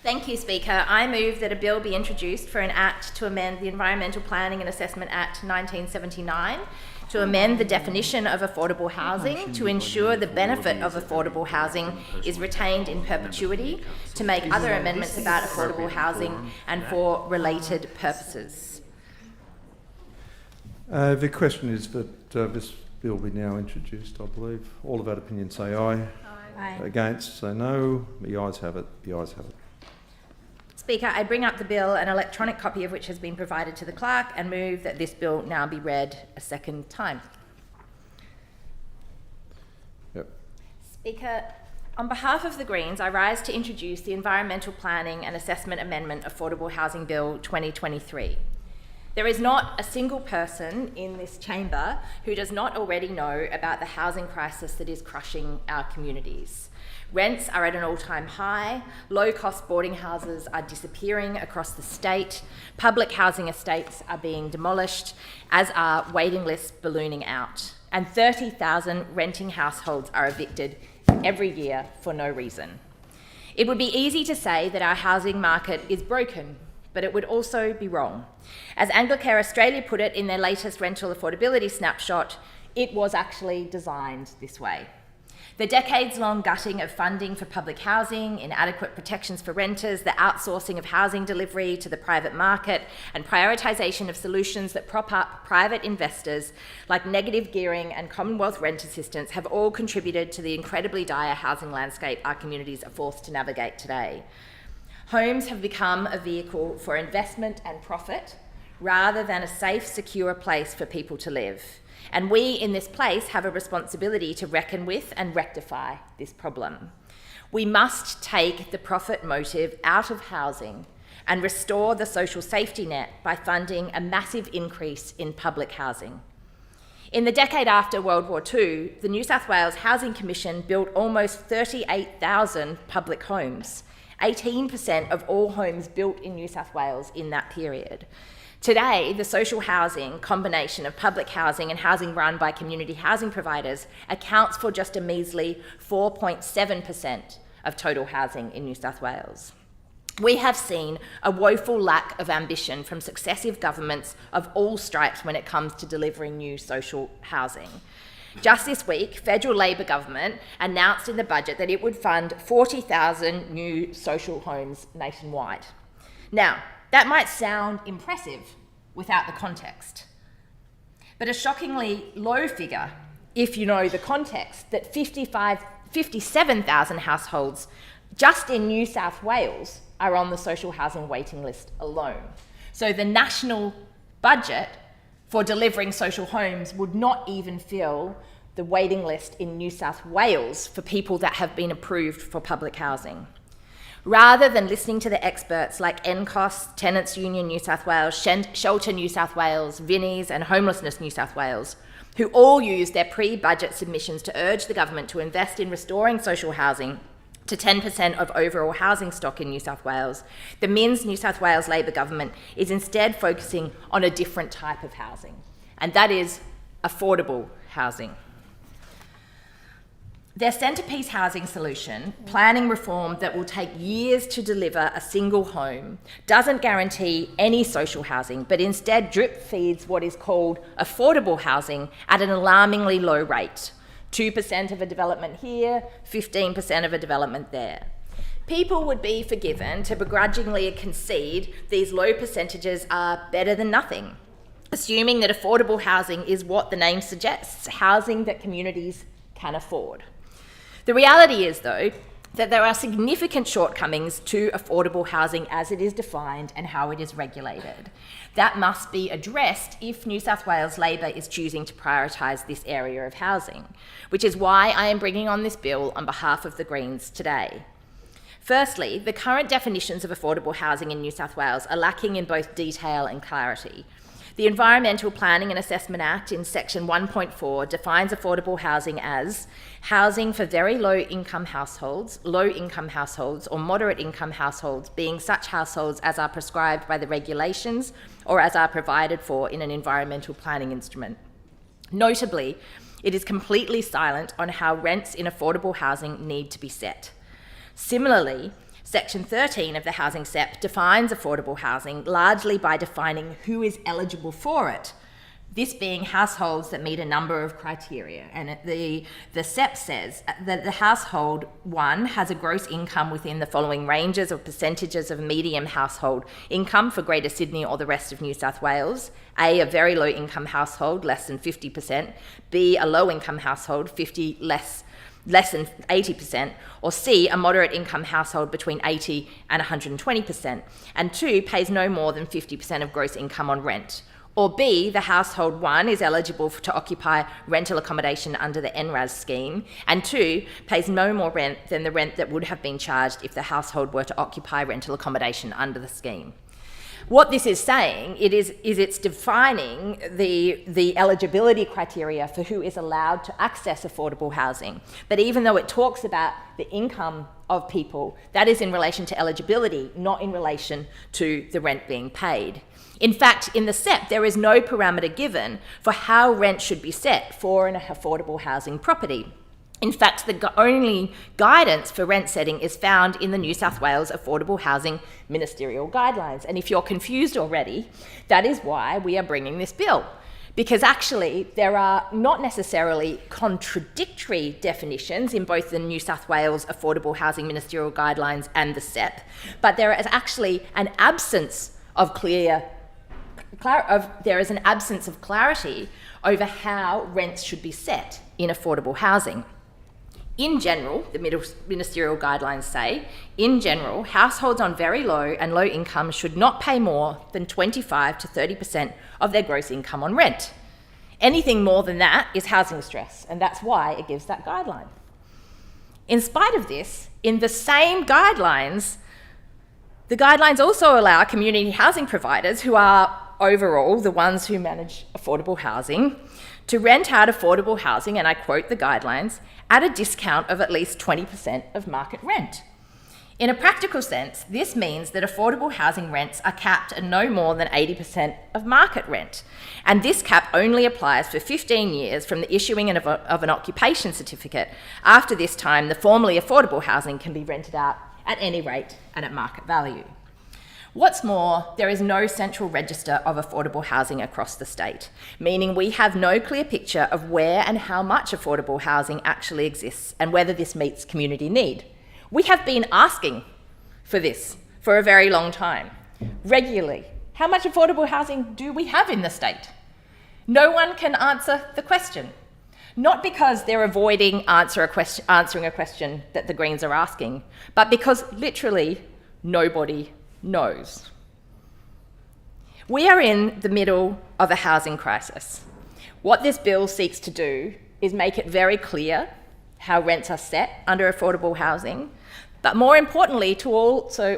Thank you, Speaker. I move that a bill be introduced for an act to amend the Environmental Planning and Assessment Act 1979 to amend the definition of affordable housing to ensure the benefit of affordable housing is retained in perpetuity, to make other amendments about affordable housing and for related purposes. The question is that this bill be now introduced, I believe. All of that opinion say aye. Aye. Against say no. The ayes have it. The ayes have it. Speaker, I bring up the bill, an electronic copy of which has been provided to the clerk, and move that this bill now be read a second time. Yep. Speaker, on behalf of the Greens, I rise to introduce the Environmental Planning and Assessment Amendment Affordable Housing Bill 2023. There is not a single person in this chamber who does not already know about the housing crisis that is crushing our communities. Rents are at an all-time high, low-cost boarding houses are disappearing across the state, public housing estates are being demolished, as are waiting lists ballooning out, and 30,000 renting households are evicted every year for no reason. It would be easy to say that our housing market is broken, but it would also be wrong. As Anglicare Australia put it in their latest rental affordability snapshot, it was actually designed this way. The decades-long gutting of funding for public housing, inadequate protections for renters, the outsourcing of housing delivery to the private market, and prioritisation of solutions that prop up private investors like negative gearing and Commonwealth rent assistance have all contributed to the incredibly dire housing landscape our communities are forced to navigate today. Homes have become a vehicle for investment and profit rather than a safe, secure place for people to live. And we in this place have a responsibility to reckon with and rectify this problem. We must take the profit motive out of housing and restore the social safety net by funding a massive increase in public housing. In the decade after World War II, the New South Wales Housing Commission built almost 38,000 public homes, 18% of all homes built in New South Wales in that period. Today, the social housing combination of public housing and housing run by community housing providers accounts for just a measly 4.7% of total housing in New South Wales. We have seen a woeful lack of ambition from successive governments of all stripes when it comes to delivering new social housing. Just this week, federal Labor government announced in the budget that it would fund 40,000 new social homes nationwide. Now, that might sound impressive without the context, but a shockingly low figure if you know the context that 57,000 households just in New South Wales are on the social housing waiting list alone. So the national budget for delivering social homes would not even fill the waiting list in New South Wales for people that have been approved for public housing. Rather than listening to the experts like NCOS, Tenants Union New South Wales, Shelter New South Wales, Vinnies and Homelessness New South Wales, who all used their pre-budget submissions to urge the government to invest in restoring social housing to 10% of overall housing stock in New South Wales, the Minns New South Wales Labor government is instead focusing on a different type of housing, and that is affordable housing. Their centrepiece housing solution, planning reform that will take years to deliver a single home, doesn't guarantee any social housing, but instead drip feeds what is called affordable housing at an alarmingly low rate. 2% of a development here, 15% of a development there. People would be forgiven to begrudgingly concede these low percentages are better than nothing, assuming that affordable housing is what the name suggests, housing that communities can afford. The reality is, though, that there are significant shortcomings to affordable housing as it is defined and how it is regulated. That must be addressed if New South Wales Labor is choosing to prioritise this area of housing, which is why I am bringing on this bill on behalf of the Greens today. Firstly, the current definitions of affordable housing in New South Wales are lacking in both detail and clarity. The Environmental Planning and Assessment Act in section 1.4 defines affordable housing as housing for very low-income households, or moderate-income households, being such households as are prescribed by the regulations or as are provided for in an environmental planning instrument. Notably, it is completely silent on how rents in affordable housing need to be set. Similarly, Section 13 of the Housing SEP defines affordable housing largely by defining who is eligible for it, this being households that meet a number of criteria. And the SEP says that the household, one, has a gross income within the following ranges or percentages of median household income for Greater Sydney or the rest of New South Wales. A very low income household, less than 50%. B, a low income household, less than 80%, or C, a moderate income household between 80 and 120%, and 2, pays no more than 50% of gross income on rent. Or B, the household, 1, is eligible to occupy rental accommodation under the NRAS scheme, and 2, pays no more rent than the rent that would have been charged if the household were to occupy rental accommodation under the scheme. What this is saying, it's defining the eligibility criteria for who is allowed to access affordable housing. But even though it talks about the income of people, that is in relation to eligibility, not in relation to the rent being paid. In fact, in the SEP, there is no parameter given for how rent should be set for an affordable housing property. In fact, the only guidance for rent setting is found in the New South Wales Affordable Housing Ministerial Guidelines. And if you're confused already, that is why we are bringing this bill. Because actually, there are not necessarily contradictory definitions in both the New South Wales Affordable Housing Ministerial Guidelines and the SEP, but there is actually an absence of clarity over how rents should be set in affordable housing. In general, the ministerial guidelines say, in general, households on very low and low income should not pay more than 25 to 30% of their gross income on rent. Anything more than that is housing stress, and that's why it gives that guideline. In spite of this, in the same guidelines, the guidelines also allow community housing providers, who are overall the ones who manage affordable housing, to rent out affordable housing, and I quote the guidelines, at a discount of at least 20% of market rent. In a practical sense, this means that affordable housing rents are capped at no more than 80% of market rent. And this cap only applies for 15 years from the issuing of an occupation certificate. After this time, the formerly affordable housing can be rented out at any rate and at market value. What's more, there is no central register of affordable housing across the state, meaning we have no clear picture of where and how much affordable housing actually exists and whether this meets community need. We have been asking for this for a very long time, regularly. How much affordable housing do we have in the state? No one can answer the question. Not because they're avoiding answering a question that the Greens are asking, but because literally nobody knows. We are in the middle of a housing crisis. What this bill seeks to do is make it very clear how rents are set under affordable housing, but more importantly, to also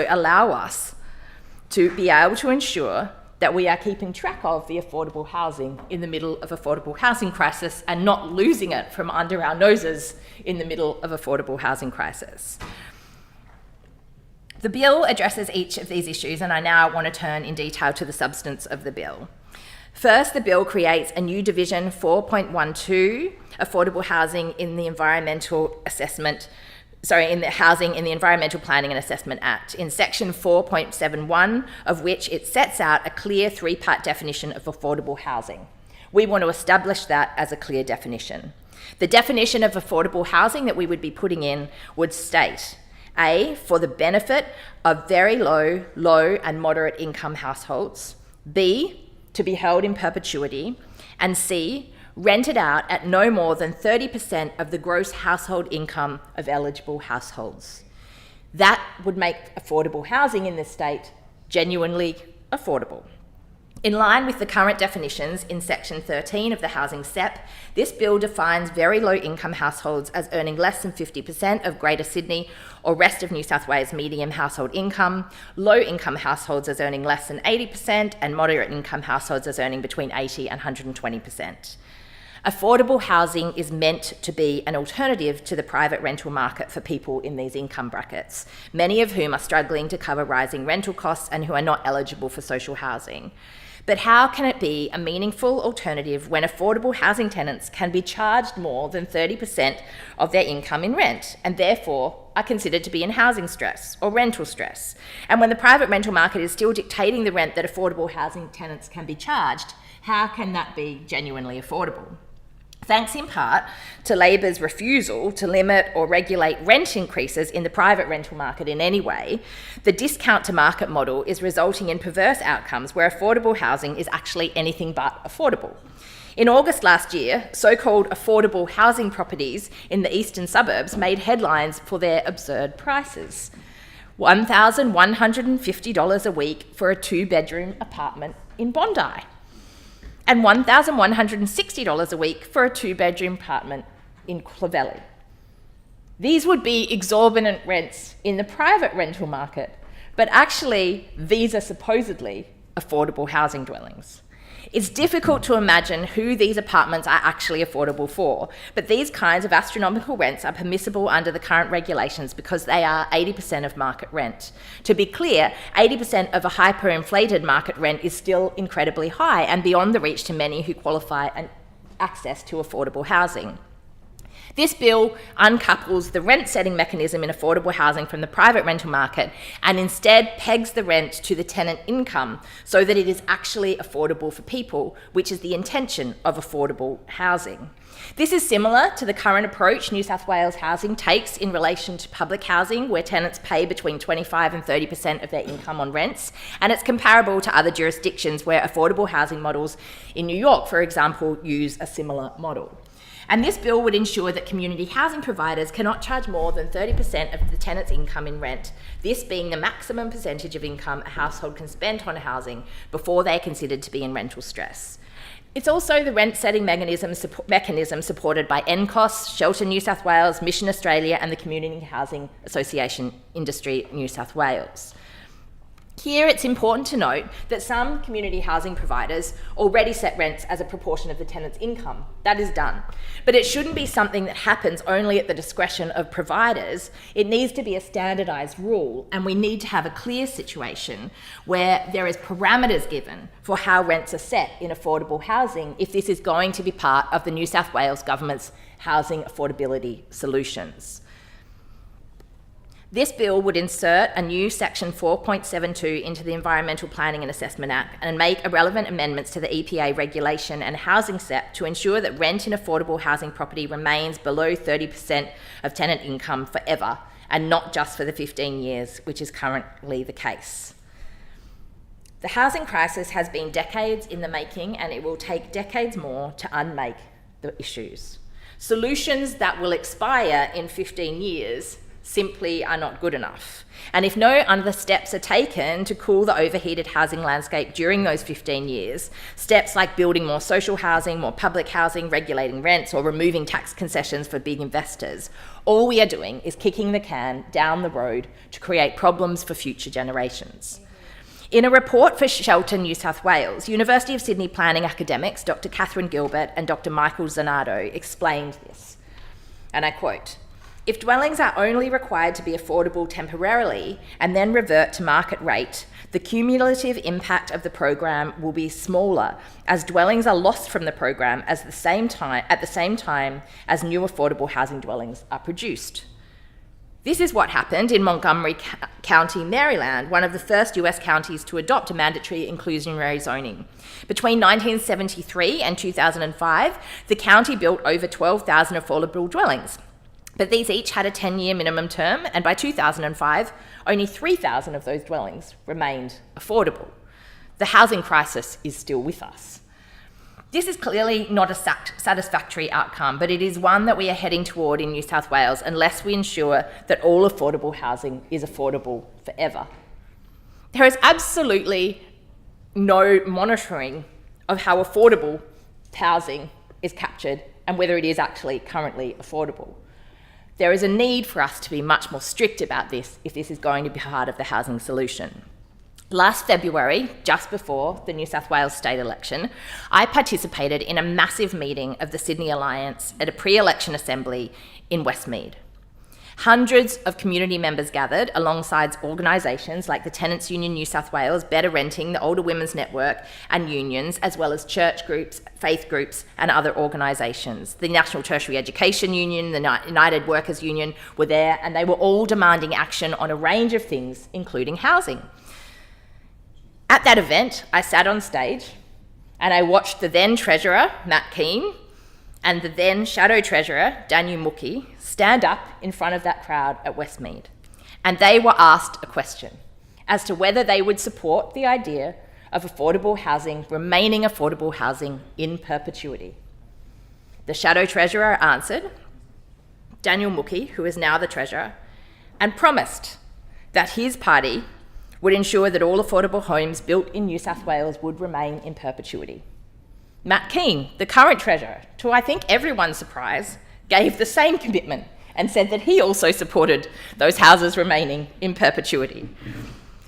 allow us to be able to ensure that we are keeping track of the affordable housing in the middle of affordable housing crisis and not losing it from under our noses in the middle of affordable housing crisis. The bill addresses each of these issues, and I now want to turn in detail to the substance of the bill. First, the bill creates a new division 4.12, affordable housing in the Environmental Planning and Assessment Act, in section 4.71 of which it sets out a clear three-part definition of affordable housing. We want to establish that as a clear definition. The definition of affordable housing that we would be putting in would state: A, for the benefit of very low, and moderate income households. B, to be held in perpetuity. And C, rented out at no more than 30% of the gross household income of eligible households. That would make affordable housing in this state genuinely affordable. In line with the current definitions in section 13 of the Housing SEP, this bill defines very low income households as earning less than 50% of Greater Sydney or rest of New South Wales median household income, low income households as earning less than 80%, and moderate income households as earning between 80 and 120%. Affordable housing is meant to be an alternative to the private rental market for people in these income brackets, many of whom are struggling to cover rising rental costs and who are not eligible for social housing. But how can it be a meaningful alternative when affordable housing tenants can be charged more than 30% of their income in rent, and therefore are considered to be in housing stress or rental stress. And when the private rental market is still dictating the rent that affordable housing tenants can be charged, how can that be genuinely affordable? Thanks in part to Labor's refusal to limit or regulate rent increases in the private rental market in any way, the discount to market model is resulting in perverse outcomes where affordable housing is actually anything but affordable. In August last year, so-called affordable housing properties in the eastern suburbs made headlines for their absurd prices. $1,150 a week for a two-bedroom apartment in Bondi, and $1,160 a week for a two-bedroom apartment in Clovelly. These would be exorbitant rents in the private rental market, but actually these are supposedly affordable housing dwellings. It's difficult to imagine who these apartments are actually affordable for, but these kinds of astronomical rents are permissible under the current regulations because they are 80% of market rent. To be clear, 80% of a hyperinflated market rent is still incredibly high and beyond the reach to many who qualify and access to affordable housing. This bill uncouples the rent-setting mechanism in affordable housing from the private rental market and instead pegs the rent to the tenant income so that it is actually affordable for people, which is the intention of affordable housing. This is similar to the current approach New South Wales Housing takes in relation to public housing, where tenants pay between 25% and 30% of their income on rents, and it's comparable to other jurisdictions where affordable housing models in New York, for example, use a similar model. And this bill would ensure that community housing providers cannot charge more than 30% of the tenant's income in rent, this being the maximum percentage of income a household can spend on housing before they are considered to be in rental stress. It's also the rent-setting mechanism supported by NCOS, Shelter New South Wales, Mission Australia and the Community Housing Association Industry New South Wales. Here, it's important to note that some community housing providers already set rents as a proportion of the tenant's income. That is done. But it shouldn't be something that happens only at the discretion of providers. It needs to be a standardised rule, and we need to have a clear situation where there is parameters given for how rents are set in affordable housing if this is going to be part of the New South Wales Government's housing affordability solutions. This bill would insert a new section 4.72 into the Environmental Planning and Assessment Act and make relevant amendments to the EPA regulation and housing SEP to ensure that rent in affordable housing property remains below 30% of tenant income forever and not just for the 15 years, which is currently the case. The housing crisis has been decades in the making, and it will take decades more to unmake the issues. Solutions that will expire in 15 years simply are not good enough. And if no other steps are taken to cool the overheated housing landscape during those 15 years, steps like building more social housing, more public housing, regulating rents, or removing tax concessions for big investors, all we are doing is kicking the can down the road to create problems for future generations. In a report for Shelter New South Wales, University of Sydney planning academics Dr. Catherine Gilbert and Dr. Michael Zanardo explained this, and I quote, "If dwellings are only required to be affordable temporarily and then revert to market rate, the cumulative impact of the program will be smaller as dwellings are lost from the program at the same time as new affordable housing dwellings are produced." This is what happened in Montgomery County, Maryland, one of the first US counties to adopt a mandatory inclusionary zoning. Between 1973 and 2005, the county built over 12,000 affordable dwellings. But these each had a 10-year minimum term, and by 2005, only 3,000 of those dwellings remained affordable. The housing crisis is still with us. This is clearly not a satisfactory outcome, but it is one that we are heading toward in New South Wales unless we ensure that all affordable housing is affordable forever. There is absolutely no monitoring of how affordable housing is captured and whether it is actually currently affordable. There is a need for us to be much more strict about this if this is going to be part of the housing solution. Last February, just before the New South Wales state election, I participated in a massive meeting of the Sydney Alliance at a pre-election assembly in Westmead. Hundreds of community members gathered alongside organisations like the Tenants Union New South Wales, Better Renting, the Older Women's Network and unions, as well as church groups, faith groups and other organisations. The National Tertiary Education Union, the United Workers Union were there, and they were all demanding action on a range of things, including housing. At that event, I sat on stage and I watched the then Treasurer, Matt Keane, and the then Shadow Treasurer, Daniel Mookie, stand up in front of that crowd at Westmead. And they were asked a question as to whether they would support the idea of affordable housing, remaining affordable housing in perpetuity. The Shadow Treasurer answered, Daniel Mookie, who is now the Treasurer, and promised that his party would ensure that all affordable homes built in New South Wales would remain in perpetuity. Matt Keane, the current Treasurer, to I think everyone's surprise, gave the same commitment and said that he also supported those houses remaining in perpetuity.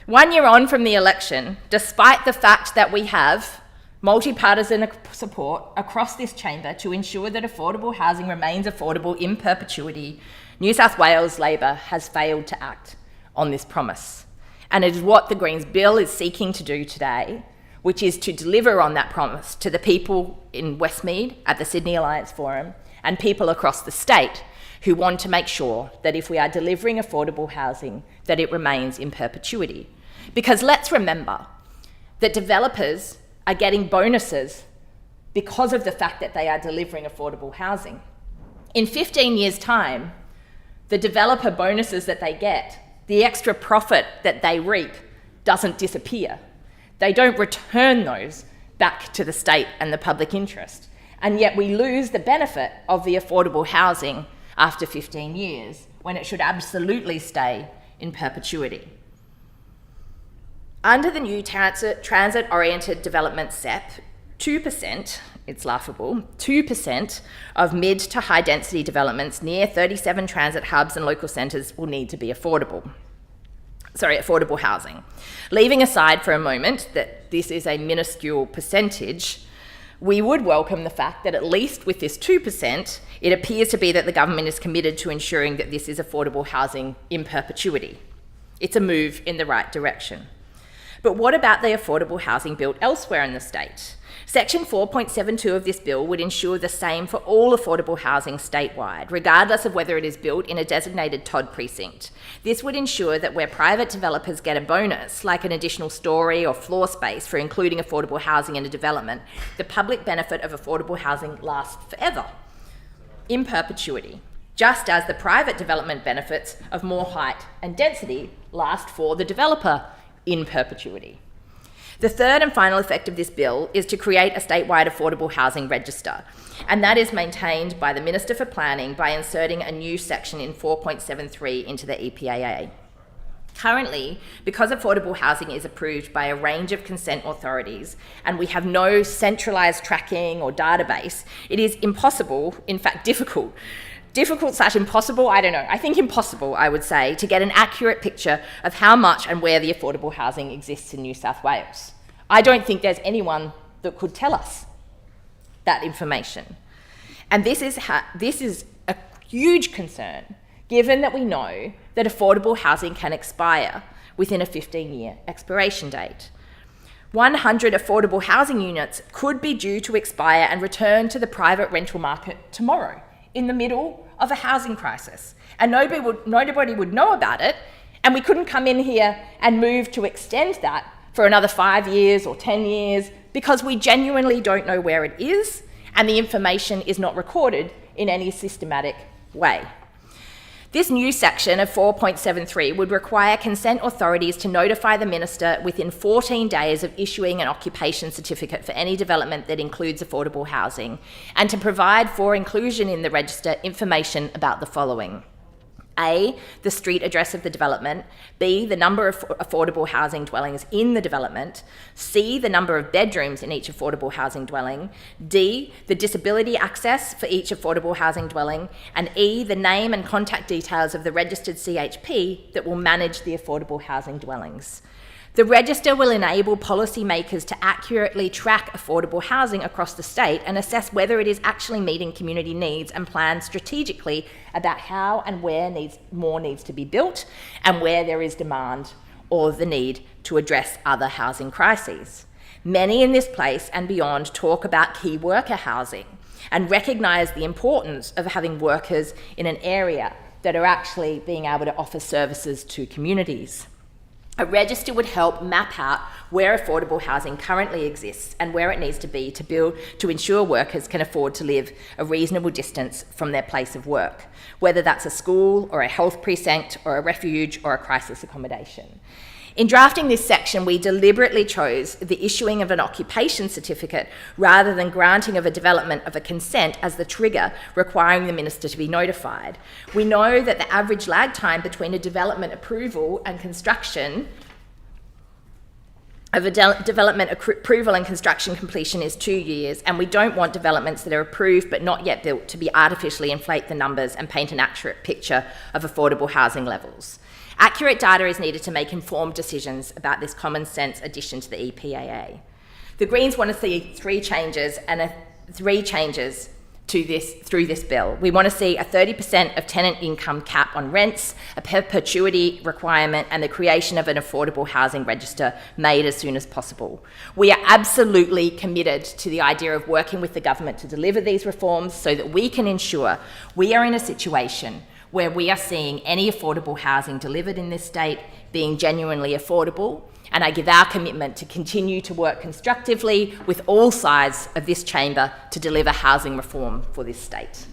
1 year on from the election, despite the fact that we have multi-partisan support across this chamber to ensure that affordable housing remains affordable in perpetuity, New South Wales Labor has failed to act on this promise. And it is what the Greens bill is seeking to do today, which is to deliver on that promise to the people in Westmead at the Sydney Alliance Forum and people across the state who want to make sure that if we are delivering affordable housing, that it remains in perpetuity. Because let's remember that developers are getting bonuses because of the fact that they are delivering affordable housing. In 15 years' time, the developer bonuses that they get, the extra profit that they reap, doesn't disappear. They don't return those back to the state and the public interest. And yet we lose the benefit of the affordable housing after 15 years, when it should absolutely stay in perpetuity. Under the new transit-oriented development SEP, 2%, it's laughable, 2% of mid to high density developments near 37 transit hubs and local centres will need to be affordable housing. Leaving aside for a moment that this is a minuscule percentage, we would welcome the fact that at least with this 2%, it appears to be that the government is committed to ensuring that this is affordable housing in perpetuity. It's a move in the right direction. But what about the affordable housing built elsewhere in the state? Section 4.72 of this bill would ensure the same for all affordable housing statewide, regardless of whether it is built in a designated TOD precinct. This would ensure that where private developers get a bonus, like an additional storey or floor space for including affordable housing in a development, the public benefit of affordable housing lasts forever, in perpetuity, just as the private development benefits of more height and density last for the developer in perpetuity. The third and final effect of this bill is to create a statewide affordable housing register, and that is maintained by the Minister for Planning by inserting a new section in 4.73 into the EPAA. Currently, because affordable housing is approved by a range of consent authorities and we have no centralised tracking or database, it is impossible, in fact difficult / impossible, I don't know, I think impossible, I would say, to get an accurate picture of how much and where the affordable housing exists in New South Wales. I don't think there's anyone that could tell us that information. And this is a huge concern, given that we know that affordable housing can expire within a 15-year expiration date. 100 affordable housing units could be due to expire and return to the private rental market tomorrow, in the middle of a housing crisis. And nobody would know about it, and we couldn't come in here and move to extend that for another 5 years or 10 years because we genuinely don't know where it is and the information is not recorded in any systematic way. This new section of 4.73 would require consent authorities to notify the Minister within 14 days of issuing an occupation certificate for any development that includes affordable housing, and to provide for inclusion in the register information about the following: A, the street address of the development; B, the number of affordable housing dwellings in the development; C, the number of bedrooms in each affordable housing dwelling; D, the disability access for each affordable housing dwelling; and E, the name and contact details of the registered CHP that will manage the affordable housing dwellings. The register will enable policymakers to accurately track affordable housing across the state and assess whether it is actually meeting community needs and plan strategically about how and where more needs to be built and where there is demand or the need to address other housing crises. Many in this place and beyond talk about key worker housing and recognise the importance of having workers in an area that are actually being able to offer services to communities. A register would help map out where affordable housing currently exists and where it needs to be to ensure workers can afford to live a reasonable distance from their place of work, whether that's a school or a health precinct or a refuge or a crisis accommodation. In drafting this section, we deliberately chose the issuing of an occupation certificate rather than granting of a development of a consent as the trigger requiring the minister to be notified. We know that the average lag time between a development approval and construction approval and construction completion is 2 years, and we don't want developments that are approved but not yet built to be artificially inflate the numbers and paint an accurate picture of affordable housing levels. Accurate data is needed to make informed decisions about this common sense addition to the EPAA. The Greens want to see three changes to this through this bill. We want to see a 30% of tenant income cap on rents, a perpetuity requirement, and the creation of an affordable housing register made as soon as possible. We are absolutely committed to the idea of working with the government to deliver these reforms so that we can ensure we are in a situation where we are seeing any affordable housing delivered in this state being genuinely affordable, and I give our commitment to continue to work constructively with all sides of this chamber to deliver housing reform for this state.